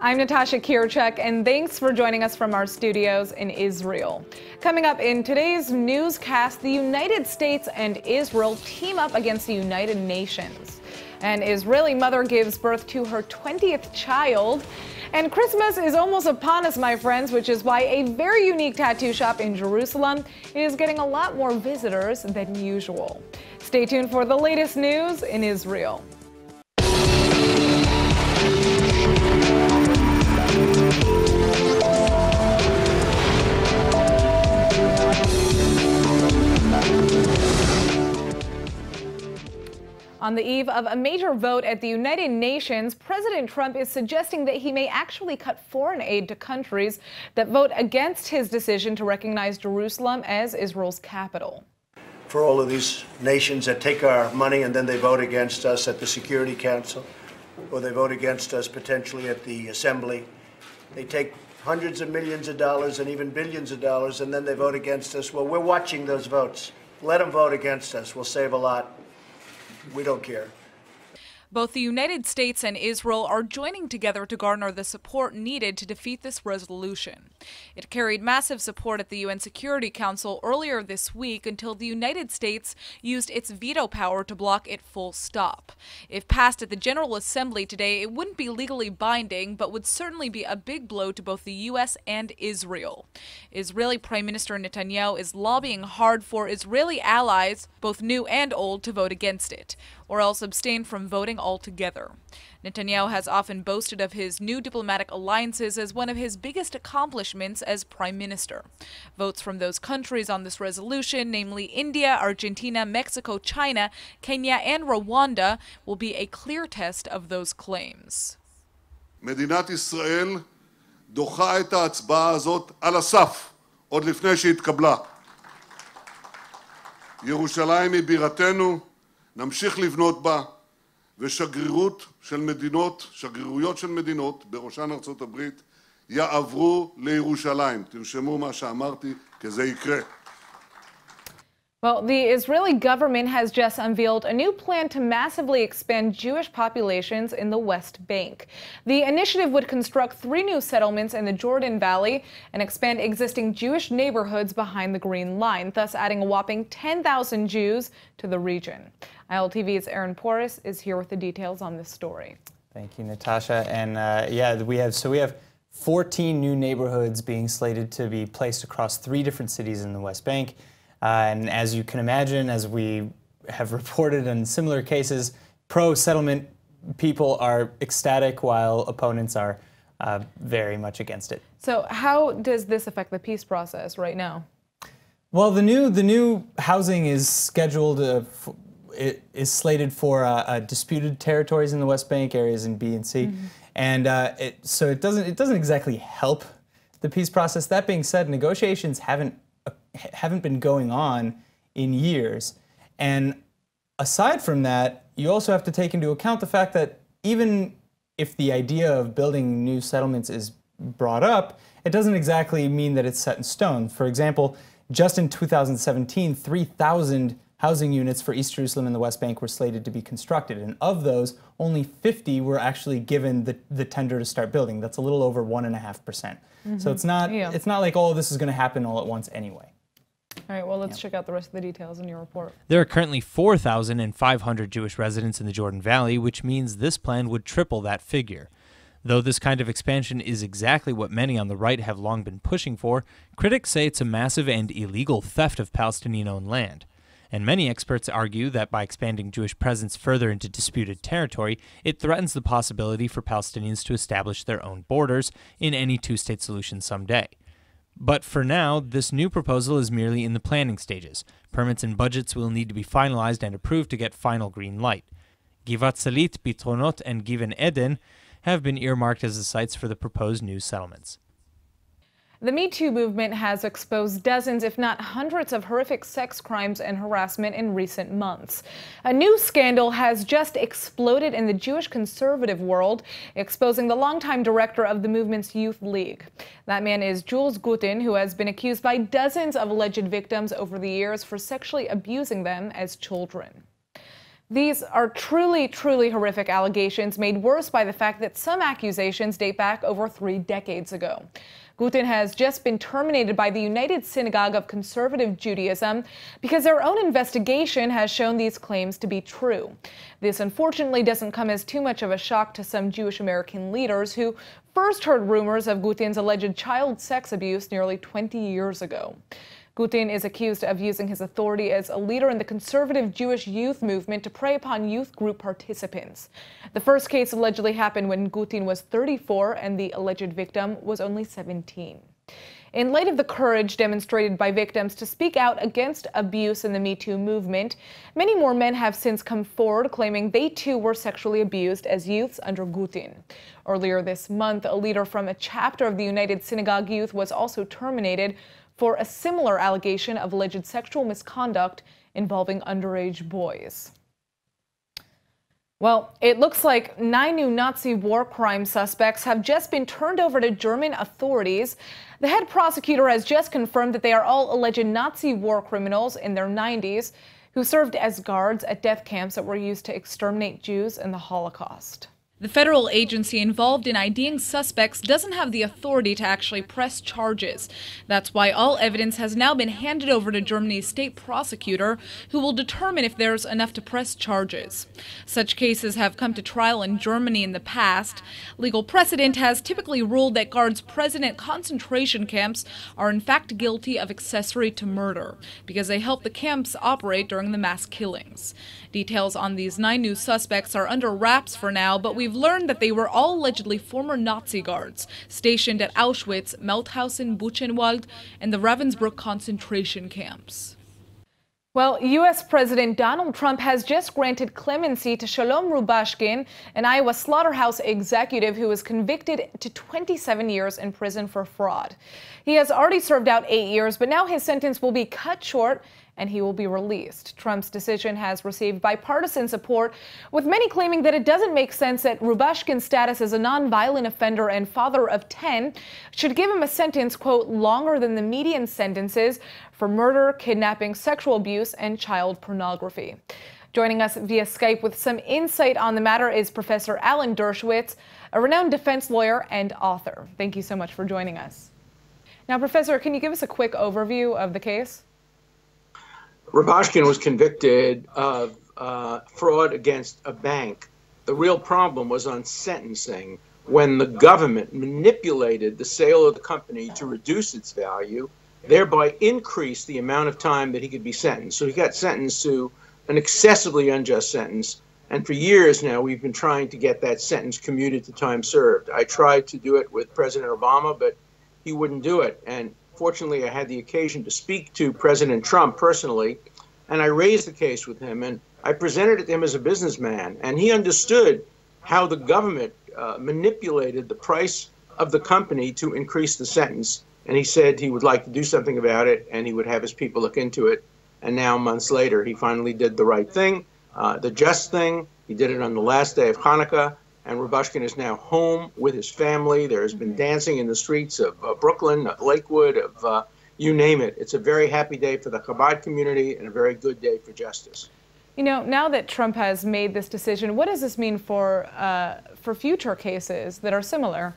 I'm Natasha Kirchuk, and thanks for joining us from our studios in Israel. Coming up in today's newscast, the United States and Israel team up against the United Nations. An Israeli mother gives birth to her 20th child. And Christmas is almost upon us, my friends, which is why a very unique tattoo shop in Jerusalem is getting a lot more visitors than usual. Stay tuned for the latest news in Israel. On the eve of a major vote at the United Nations, President Trump is suggesting that he may actually cut foreign aid to countries that vote against his decision to recognize Jerusalem as Israel's capital. For all of these nations that take our money and then they vote against us at the Security Council, or they vote against us potentially at the Assembly, they take hundreds of millions of dollars and even billions of dollars and then they vote against us. Well, we're watching those votes. Let them vote against us. We'll save a lot. We don't care. Both the United States and Israel are joining together to garner the support needed to defeat this resolution. It carried massive support at the UN Security Council earlier this week until the United States used its veto power to block it full stop. If passed at the General Assembly today, it wouldn't be legally binding, but would certainly be a big blow to both the U.S. and Israel. Israeli Prime Minister Netanyahu is lobbying hard for Israeli allies, both new and old, to vote against it, or else abstain from voting altogether. Netanyahu has often boasted of his new diplomatic alliances as one of his biggest accomplishments as prime minister. Votes from those countries on this resolution, namely India, Argentina, Mexico, China, Kenya, and Rwanda, will be a clear test of those claims. מדינת ישראל דוחה את ההצבעה הזאת על הסף, עוד לפני שהתקבלה. ירושלים היא בירתנו, נמשיך לבנות בה, ושגרירויות של מדינות, בראשן ארצות הברית, יעברו לירושלים. תרשמו מה שאמרתי, כי זה יקרה. Well, the Israeli government has just unveiled a new plan to massively expand Jewish populations in the West Bank. The initiative would construct 3 new settlements in the Jordan Valley and expand existing Jewish neighborhoods behind the Green Line, thus adding a whopping 10,000 Jews to the region. ILTV's Aaron Porras is here with the details on this story. Thank you, Natasha. And we have 14 new neighborhoods being slated to be placed across 3 different cities in the West Bank. And as you can imagine, as we have reported in similar cases, pro-settlement people are ecstatic while opponents are very much against it. So how does this affect the peace process right now? Well, the new housing is scheduled, it is slated for disputed territories in the West Bank, areas in B and C. Mm-hmm. And so it doesn't exactly help the peace process. That being said, negotiations haven't been going on in years. And aside from that, you also have to take into account the fact that even if the idea of building new settlements is brought up, it doesn't exactly mean that it's set in stone. For example, just in 2017, 3,000 housing units for East Jerusalem and the West Bank were slated to be constructed. And of those, only 50 were actually given the tender to start building. That's a little over 1.5%. Mm-hmm. So it's not like all of this is going to happen all at once anyway. All right, well, let's check out the rest of the details in your report. There are currently 4,500 Jewish residents in the Jordan Valley, which means this plan would triple that figure. Though this kind of expansion is exactly what many on the right have long been pushing for, critics say it's a massive and illegal theft of Palestinian-owned land. And many experts argue that by expanding Jewish presence further into disputed territory, it threatens the possibility for Palestinians to establish their own borders in any two-state solution someday. But for now, this new proposal is merely in the planning stages. Permits and budgets will need to be finalized and approved to get final green light. Givat Salit, Bitronot, and Given Eden have been earmarked as the sites for the proposed new settlements. The Me2 movement has exposed dozens, if not hundreds, of horrific sex crimes and harassment in recent months. A new scandal has just exploded in the Jewish conservative world, exposing the longtime director of the movement's youth league. That man is Jules Gutin, who has been accused by dozens of alleged victims over the years for sexually abusing them as children. These are truly, truly horrific allegations made worse by the fact that some accusations date back over 3 decades ago. Gutin has just been terminated by the United Synagogue of Conservative Judaism because their own investigation has shown these claims to be true. This unfortunately doesn't come as too much of a shock to some Jewish American leaders who first heard rumors of Gutin's alleged child sex abuse nearly 20 years ago. Gutin is accused of using his authority as a leader in the conservative Jewish youth movement to prey upon youth group participants. The first case allegedly happened when Gutin was 34 and the alleged victim was only 17. In light of the courage demonstrated by victims to speak out against abuse in the Me Too movement, many more men have since come forward claiming they too were sexually abused as youths under Gutin. Earlier this month, a leader from a chapter of the United Synagogue Youth was also terminated for a similar allegation of alleged sexual misconduct involving underage boys. Well, it looks like 9 new Nazi war crime suspects have just been turned over to German authorities. The head prosecutor has just confirmed that they are all alleged Nazi war criminals in their 90s who served as guards at death camps that were used to exterminate Jews in the Holocaust. The federal agency involved in IDing suspects doesn't have the authority to actually press charges. That's why all evidence has now been handed over to Germany's state prosecutor, who will determine if there's enough to press charges. Such cases have come to trial in Germany in the past. Legal precedent has typically ruled that guards present at concentration camps are in fact guilty of accessory to murder, because they helped the camps operate during the mass killings. Details on these 9 new suspects are under wraps for now, but we've learned that they were all allegedly former Nazi guards stationed at Auschwitz, Mauthausen, Buchenwald, and the Ravensbrück concentration camps. Well, U.S. President Donald Trump has just granted clemency to Shalom Rubashkin, an Iowa slaughterhouse executive who was convicted to 27 years in prison for fraud. He has already served out 8 years, but now his sentence will be cut short and he will be released. Trump's decision has received bipartisan support, with many claiming that it doesn't make sense that Rubashkin's status as a nonviolent offender and father of 10 should give him a sentence, quote, longer than the median sentences for murder, kidnapping, sexual abuse, and child pornography. Joining us via Skype with some insight on the matter is Professor Alan Dershowitz, a renowned defense lawyer and author. Thank you so much for joining us. Now, Professor, can you give us a quick overview of the case? Rubashkin was convicted of fraud against a bank. The real problem was on sentencing, when the government manipulated the sale of the company to reduce its value, thereby increase the amount of time that he could be sentenced. So he got sentenced to an excessively unjust sentence. And for years now, we've been trying to get that sentence commuted to time served. I tried to do it with President Obama, but he wouldn't do it. And fortunately, I had the occasion to speak to President Trump personally, and I raised the case with him, and I presented it to him as a businessman, and he understood how the government manipulated the price of the company to increase the sentence, and he said he would like to do something about it, and he would have his people look into it. And now, months later, he finally did the right thing, the just thing. He did it on the last day of Hanukkah, and Rubashkin is now home with his family. There has been dancing in the streets of Brooklyn, of Lakewood, of you name it. It's a very happy day for the Chabad community and a very good day for justice. You know, now that Trump has made this decision, what does this mean for future cases that are similar?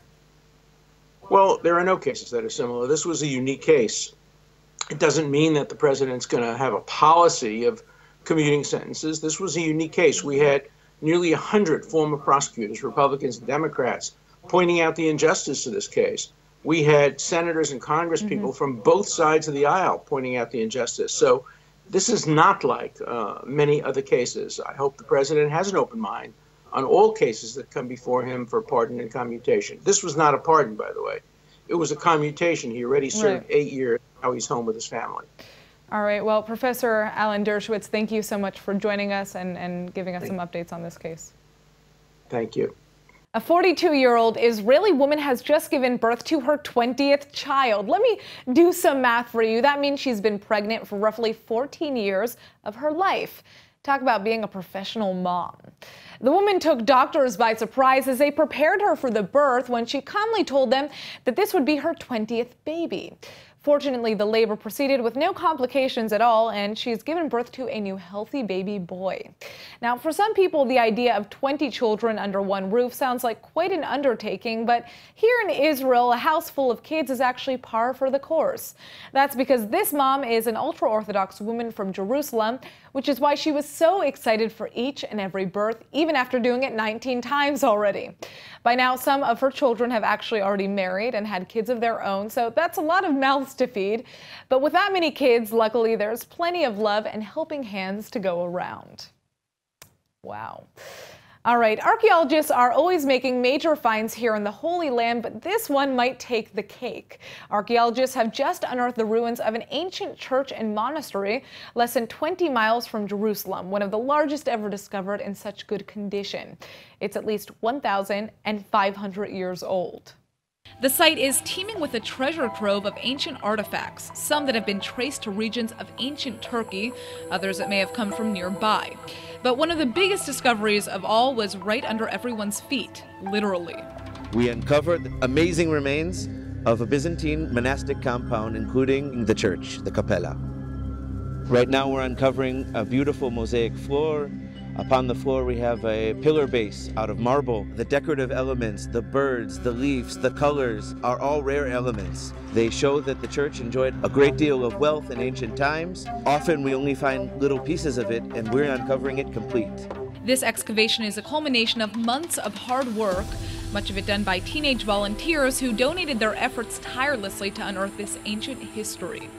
Well, there are no cases that are similar. This was a unique case. It doesn't mean that the president's going to have a policy of commuting sentences. This was a unique case. We had nearly 100 former prosecutors, Republicans and Democrats, pointing out the injustice of this case. We had senators and Congress people from both sides of the aisle pointing out the injustice. So this is not like many other cases. I hope the president has an open mind on all cases that come before him for pardon and commutation. This was not a pardon, by the way. It was a commutation. He already served 8 years. Now he's home with his family. All right. Well, Professor Alan Dershowitz, thank you so much for joining us and giving us some updates on this case. Thank you. A 42-year-old Israeli woman has just given birth to her 20th child. Let me do some math for you. That means she's been pregnant for roughly 14 years of her life. Talk about being a professional mom. The woman took doctors by surprise as they prepared her for the birth when she calmly told them that this would be her 20th baby. Fortunately, the labor proceeded with no complications at all, and she's given birth to a new healthy baby boy. Now, for some people, the idea of 20 children under one roof sounds like quite an undertaking, but here in Israel, a house full of kids is actually par for the course. That's because this mom is an ultra-Orthodox woman from Jerusalem, which is why she was so excited for each and every birth, even after doing it 19 times already. By now, some of her children have actually already married and had kids of their own, so that's a lot of mouths to feed. But with that many kids, luckily, there's plenty of love and helping hands to go around. Wow. All right, archaeologists are always making major finds here in the Holy Land, but this one might take the cake. Archaeologists have just unearthed the ruins of an ancient church and monastery less than 20 miles from Jerusalem, one of the largest ever discovered in such good condition. It's at least 1,500 years old. The site is teeming with a treasure trove of ancient artifacts, some that have been traced to regions of ancient Turkey, others that may have come from nearby. But one of the biggest discoveries of all was right under everyone's feet, literally. We uncovered amazing remains of a Byzantine monastic compound, including the church, the capella. Right now we're uncovering a beautiful mosaic floor. Upon the floor we have a pillar base out of marble. The decorative elements, the birds, the leaves, the colors are all rare elements. They show that the church enjoyed a great deal of wealth in ancient times. Often we only find little pieces of it, and we're uncovering it complete. This excavation is a culmination of months of hard work, much of it done by teenage volunteers who donated their efforts tirelessly to unearth this ancient history.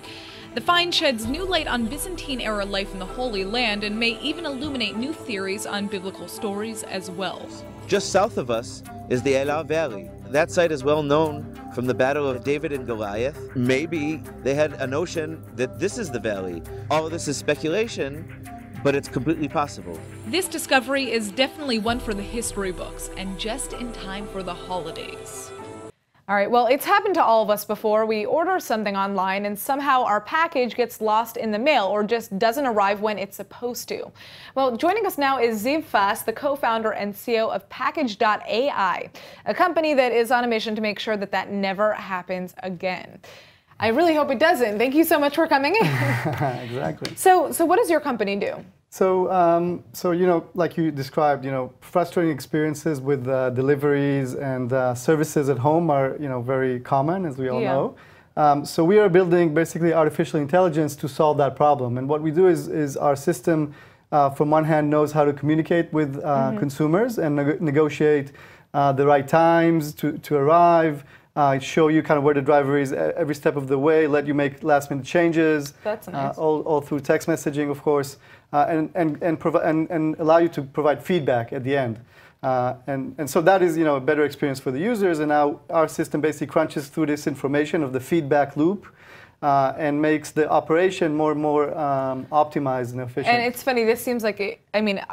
The find sheds new light on Byzantine-era life in the Holy Land and may even illuminate new theories on biblical stories as well. Just south of us is the Elah Valley. That site is well known from the Battle of David and Goliath. Maybe they had a notion that this is the valley. All of this is speculation, but it's completely possible. This discovery is definitely one for the history books, and just in time for the holidays. All right, well, it's happened to all of us before. We order something online and somehow our package gets lost in the mail or just doesn't arrive when it's supposed to. Well, joining us now is Ziv Fass, the co-founder and CEO of Package.ai, a company that is on a mission to make sure that that never happens again. I really hope it doesn't. Thank you so much for coming in. Exactly. So what does your company do? So, like you described, frustrating experiences with deliveries and services at home are, very common, as we all know. So we are building basically artificial intelligence to solve that problem. And what we do is our system, from one hand, knows how to communicate with consumers and negotiate the right times to arrive, show you kind of where the driver is every step of the way, let you make last-minute changes. That's nice. All through text messaging, of course, and allow you to provide feedback at the end. And so that is, a better experience for the users. And now our system basically crunches through this information of the feedback loop and makes the operation more and more optimized and efficient. And it's funny, this seems like,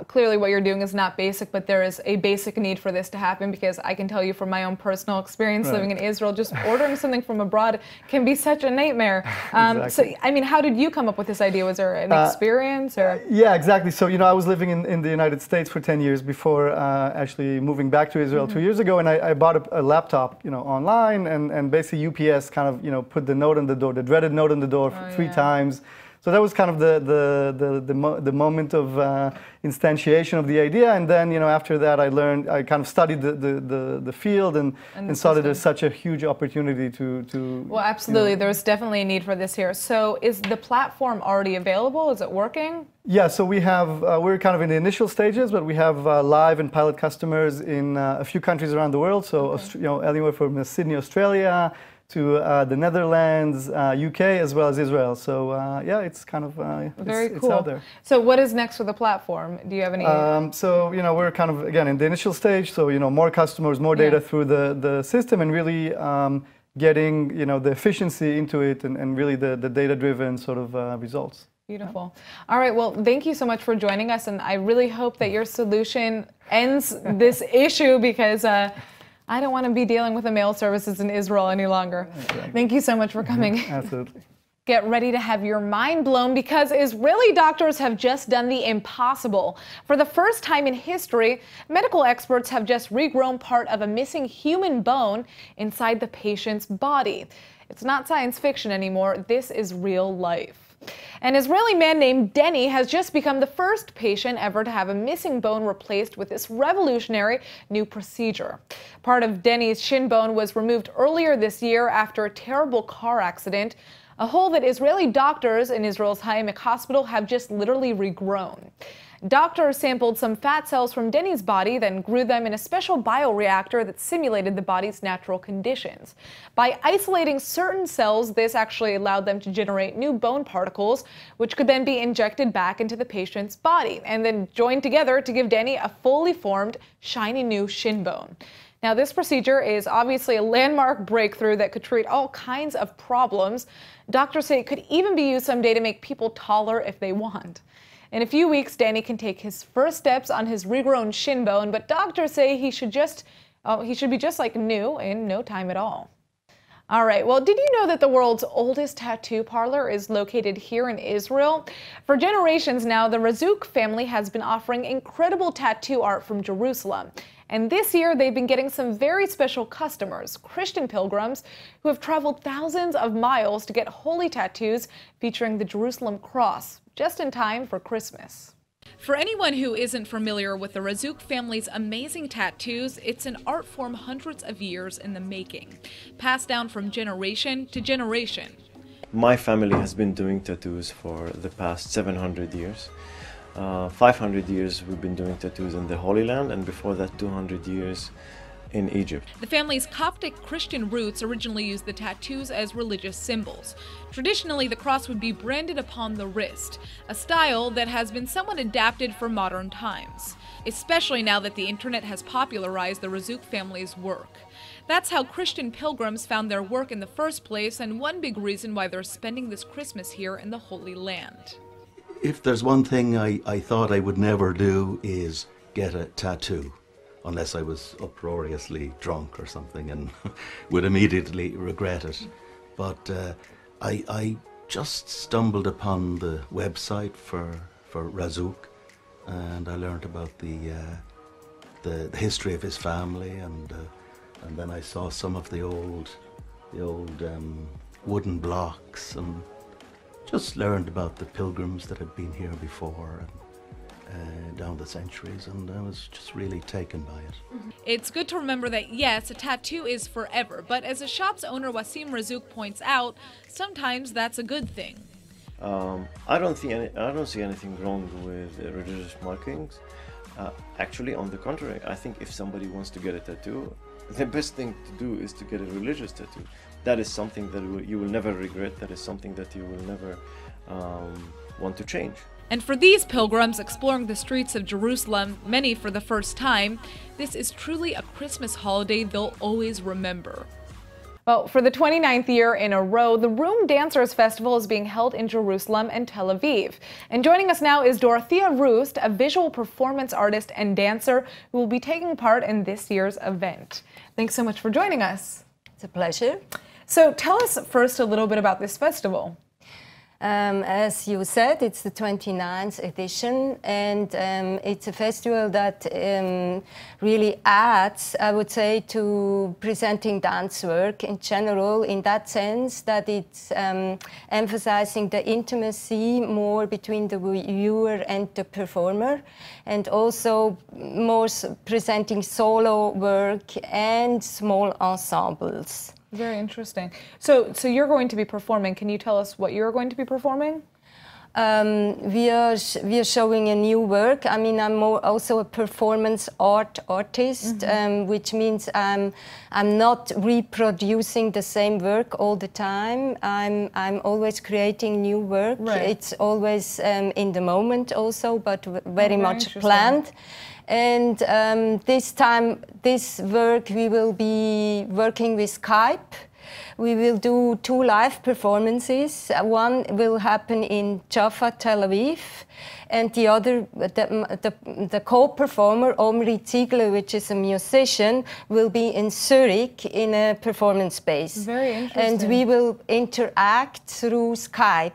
clearly what you're doing is not basic, but there is a basic need for this to happen, because I can tell you from my own personal experience living in Israel, just ordering something from abroad can be such a nightmare. Exactly. So, how did you come up with this idea? Was there an experience? Or? Yeah, exactly. So, I was living in the United States for 10 years before actually moving back to Israel 2 years ago, and I bought a laptop, online, and basically UPS kind of, put the note on the door, the dreaded note on the door 3 times. So that was kind of the moment of instantiation of the idea, and then after that I kind of studied the field and saw that there's such a huge opportunity to well, absolutely, there's definitely a need for this here. So is the platform already available? Is it working? Yeah, so we have we're kind of in the initial stages, but we have live and pilot customers in a few countries around the world. So anywhere from Sydney, Australia, to the Netherlands, UK, as well as Israel. So yeah, it's kind of very cool. It's out there. So what is next for the platform? Do you have any? So we're kind of again in the initial stage. So more customers, more data through the system, and really getting the efficiency into it, and really the data-driven sort of results. Beautiful. All right. Well, thank you so much for joining us, and I really hope that your solution ends this issue, because I don't want to be dealing with the mail services in Israel any longer. Exactly. Thank you so much for coming. Absolutely. Get ready to have your mind blown, because Israeli doctors have just done the impossible. For the first time in history, medical experts have just regrown part of a missing human bone inside the patient's body. It's not science fiction anymore. This is real life. An Israeli man named Denny has just become the first patient ever to have a missing bone replaced with this revolutionary new procedure. Part of Denny's shin bone was removed earlier this year after a terrible car accident, a hole that Israeli doctors in Israel's Hayek hospital have just literally regrown. Doctors sampled some fat cells from Denny's body, then grew them in a special bioreactor that simulated the body's natural conditions. By isolating certain cells, this actually allowed them to generate new bone particles, which could then be injected back into the patient's body and then joined together to give Denny a fully formed, shiny new shin bone. Now, this procedure is obviously a landmark breakthrough that could treat all kinds of problems. Doctors say it could even be used someday to make people taller if they want. In a few weeks, Danny can take his first steps on his regrown shin bone, but doctors say he should be just like new in no time at all. All right, well, did you know that the world's oldest tattoo parlor is located here in Israel? For generations now, the Razzouk family has been offering incredible tattoo art from Jerusalem. And this year, they've been getting some very special customers, Christian pilgrims, who have traveled thousands of miles to get holy tattoos featuring the Jerusalem cross, just in time for Christmas. For anyone who isn't familiar with the Razzouk family's amazing tattoos, it's an art form hundreds of years in the making, passed down from generation to generation. My family has been doing tattoos for the past 700 years. 500 years we've been doing tattoos in the Holy Land, and before that 200 years in Egypt. The family's Coptic Christian roots originally used the tattoos as religious symbols. Traditionally, the cross would be branded upon the wrist, a style that has been somewhat adapted for modern times, especially now that the internet has popularized the Razzouk family's work. That's how Christian pilgrims found their work in the first place, and one big reason why they're spending this Christmas here in the Holy Land. If there's one thing I thought I would never do is get a tattoo, unless I was uproariously drunk or something and would immediately regret it. But I just stumbled upon the website for Razzouk, and I learned about the history of his family, and then I saw some of the old wooden blocks, and just learned about the pilgrims that had been here before and down the centuries, and I was just really taken by it. It's good to remember that, yes, a tattoo is forever, but as the shop's owner Wasim Razzouk points out, sometimes that's a good thing. I don't see anything wrong with religious markings. Actually, on the contrary, I think if somebody wants to get a tattoo, the best thing to do is to get a religious tattoo. That is something that you will never regret. That is something that you will never want to change. And for these pilgrims exploring the streets of Jerusalem, many for the first time, this is truly a Christmas holiday they'll always remember. Well, for the 29th year in a row, the Room Dancers Festival is being held in Jerusalem and Tel Aviv. And joining us now is Dorothea Roost, a visual performance artist and dancer who will be taking part in this year's event. Thanks so much for joining us. It's a pleasure. So tell us first a little bit about this festival. As you said, it's the 29th edition, and it's a festival that really adds, I would say, to presenting dance work in general, in that sense that it's emphasizing the intimacy more between the viewer and the performer, and also more presenting solo work and small ensembles. Very interesting. So you're going to be performing. Can you tell us what you're going to be performing? We are showing a new work. I mean, I'm also a performance art artist, which means I'm not reproducing the same work all the time. I'm always creating new work. Right. It's always in the moment also, but very much planned. And this time, this work, we will be working with Skype. We will do 2 live performances. One will happen in Jaffa, Tel Aviv, and the other, the co-performer, Omri Ziegler, which is a musician, will be in Zurich in a performance space. Very interesting. And we will interact through Skype.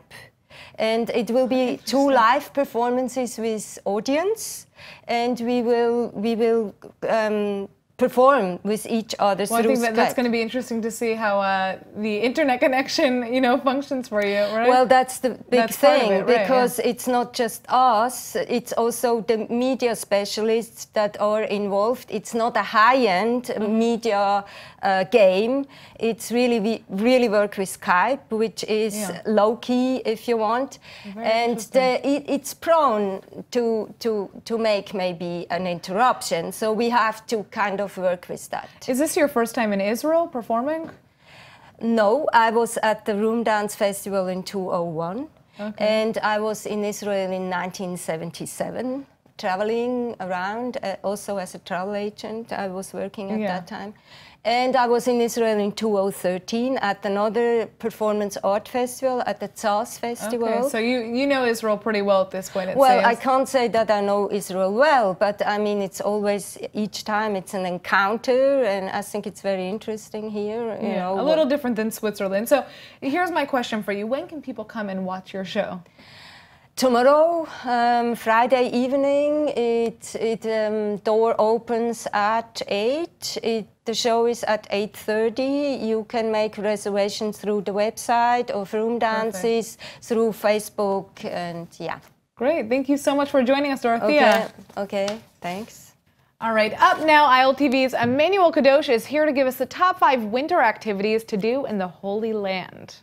And it will be 2 live performances with audience, and we will perform with each other Well, I through think that's going to be interesting to see how the internet connection, functions for you, right? Well, that's the big thing, it, right, because it's not just us, it's also the media specialists that are involved. It's not a high-end media game. It's really, we really work with Skype, which is low-key, if you want. And it's prone to make maybe an interruption. So we have to kind of work with that. Is this your first time in Israel performing? No, I was at the Room Dance Festival in 2001. Okay. And I was in Israel in 1977, traveling around, also as a travel agent. I was working at that time. And I was in Israel in 2013 at another performance art festival, at the Tzaz Festival. Okay, so you know Israel pretty well at this point, Well, I can't say that I know Israel well, but I mean, it's always, each time it's an encounter, and I think it's very interesting here. You know, a little different than Switzerland. So here's my question for you. When can people come and watch your show? Tomorrow, Friday evening, door opens at 8. The show is at 8:30. You can make reservations through the website of Room Dances, through Facebook, and Great. Thank you so much for joining us, Dorothea. Okay, thanks. All right, up now, ILTV's Emmanuel Kadosh is here to give us the top 5 winter activities to do in the Holy Land.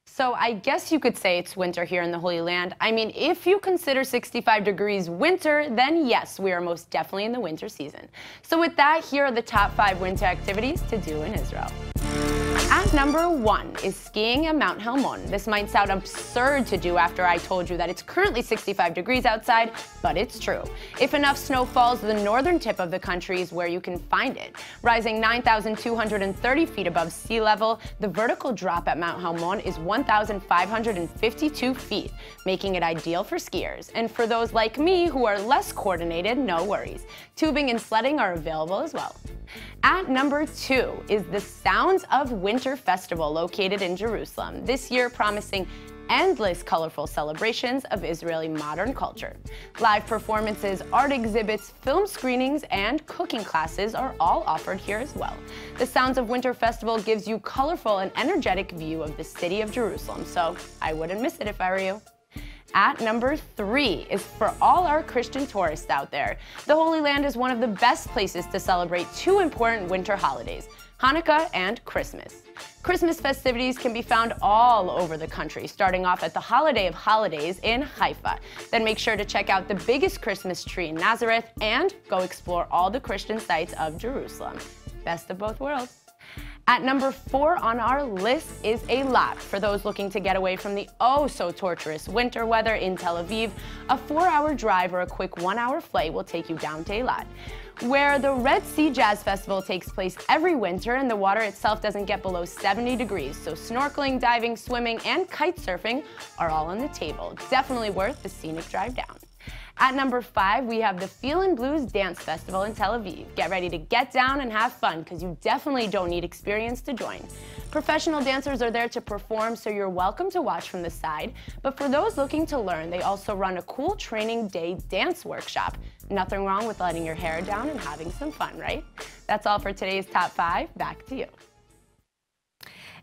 So I guess you could say it's winter here in the Holy Land. I mean, if you consider 65 degrees winter, then yes, we are most definitely in the winter season. So with that, here are the top 5 winter activities to do in Israel. At number 1 is skiing at Mount Hermon. This might sound absurd to do after I told you that it's currently 65 degrees outside, but it's true. If enough snow falls, the northern tip of the country is where you can find it. Rising 9,230 feet above sea level, the vertical drop at Mount Hermon is 1,552 feet, making it ideal for skiers. And for those like me who are less coordinated, no worries. Tubing and sledding are available as well. At number 2 is the Sounds of Winter Festival located in Jerusalem, this year promising endless colorful celebrations of Israeli modern culture. Live performances, art exhibits, film screenings, and cooking classes are all offered here as well. The Sounds of Winter Festival gives you colorful and energetic view of the city of Jerusalem, so I wouldn't miss it if I were you. At number 3 is for all our Christian tourists out there. The Holy Land is one of the best places to celebrate 2 important winter holidays, Hanukkah and Christmas. Christmas festivities can be found all over the country, starting off at the Holiday of Holidays in Haifa. Then make sure to check out the biggest Christmas tree in Nazareth and go explore all the Christian sites of Jerusalem. Best of both worlds. At number 4 on our list is Eilat. For those looking to get away from the oh-so-torturous winter weather in Tel Aviv, a 4-hour drive or a quick 1-hour flight will take you down to Eilat, where the Red Sea Jazz Festival takes place every winter and the water itself doesn't get below 70 degrees, so snorkeling, diving, swimming, and kite surfing are all on the table. Definitely worth the scenic drive down. At number 5, we have the Feelin' Blues Dance Festival in Tel Aviv. Get ready to get down and have fun, because you definitely don't need experience to join. Professional dancers are there to perform, so you're welcome to watch from the side. But for those looking to learn, they also run a cool training day dance workshop. Nothing wrong with letting your hair down and having some fun, right? That's all for today's Top 5. Back to you.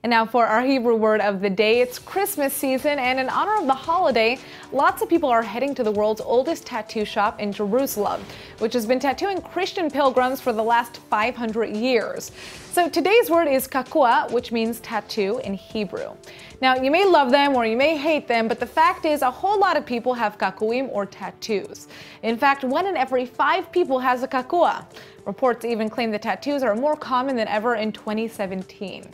And now for our Hebrew word of the day. It's Christmas season, and in honor of the holiday, lots of people are heading to the world's oldest tattoo shop in Jerusalem, which has been tattooing Christian pilgrims for the last 500 years. So today's word is kakua, which means tattoo in Hebrew. Now, you may love them or you may hate them, but the fact is a whole lot of people have kakuim or tattoos. In fact, 1 in every 5 people has a kakua. Reports even claim the tattoos are more common than ever in 2017.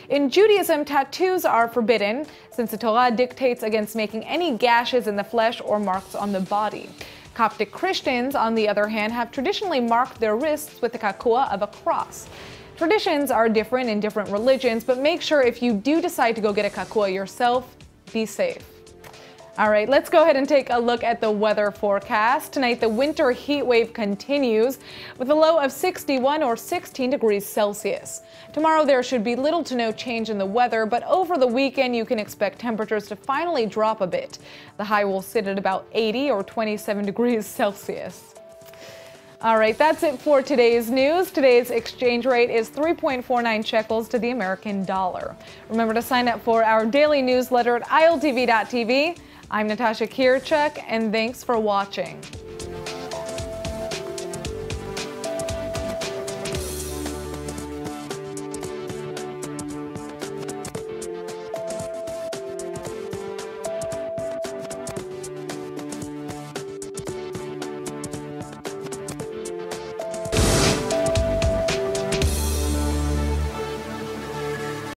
In Judaism, tattoos are forbidden since the Torah dictates against making any gashes in the flesh or marks on the body. Coptic Christians, on the other hand, have traditionally marked their wrists with the kakua of a cross. Traditions are different in different religions, but make sure if you do decide to go get a kakua yourself, be safe. All right, let's go ahead and take a look at the weather forecast. Tonight, the winter heat wave continues with a low of 61 or 16 degrees Celsius. Tomorrow, there should be little to no change in the weather, but over the weekend, you can expect temperatures to finally drop a bit. The high will sit at about 80 or 27 degrees Celsius. All right, that's it for today's news. Today's exchange rate is 3.49 shekels to the American dollar. Remember to sign up for our daily newsletter at ILTV.tv. I'm Natasha Kirchuk, and thanks for watching.